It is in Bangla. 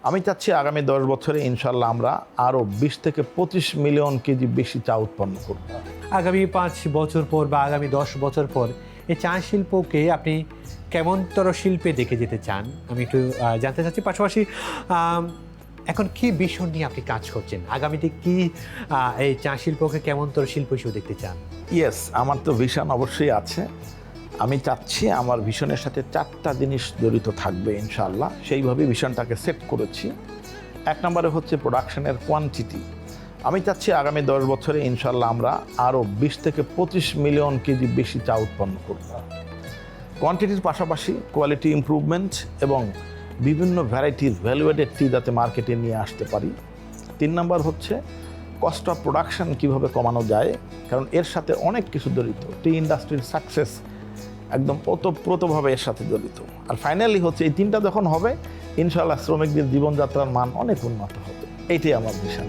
আমি চাচ্ছি আগামী 10 বছরে ইনশাল্লাহ আমরা আরও 20 থেকে 25 মিলিয়ন কেজি বেশি চা উৎপন্ন করব। আগামী 5 বছর পর বা আগামী 10 বছর পর এই চা শিল্পকে আপনি কেমনতর শিল্পে দেখে যেতে চান আমি একটু জানতে চাচ্ছি। পাশাপাশি এখন কি বিষয় নিয়ে আপনি কাজ করছেন? আগামীতে কি এই চা শিল্পকে কেমনতর শিল্প হিসেবে দেখতে চান? ইয়েস, আমার তো ভিশন অবশ্যই আছে। আমি চাচ্ছি আমার ভিশনের সাথে 4টা জিনিস জড়িত থাকবে ইনশাআল্লাহ। সেইভাবেই ভিশনটাকে সেট করেছি। 1 নম্বরে হচ্ছে প্রোডাকশনের কোয়ান্টিটি। আমি চাচ্ছি আগামী 10 বছরে ইনশাআল্লাহ আমরা আরও 20 থেকে 25 মিলিয়ন কেজি বেশি চা উৎপন্ন করব। কোয়ান্টিটির পাশাপাশি কোয়ালিটি ইমপ্রুভমেন্ট এবং বিভিন্ন ভ্যারাইটির ভ্যালুয়েডেড টি যাতে মার্কেটে নিয়ে আসতে পারি। 3 নম্বর হচ্ছে কস্ট অফ প্রোডাকশন কীভাবে কমানো যায়, কারণ এর সাথে অনেক কিছু জড়িত। টি ইন্ডাস্ট্রির সাকসেস একদম ওতপ্রোতভাবে এর সাথে জড়িত। আর ফাইনালি হচ্ছে এই 3টা যখন হবে ইনশাআল্লাহ শ্রমিকদের জীবনযাত্রার মান অনেক উন্নত হবে। এইটাই আমার ভিশন।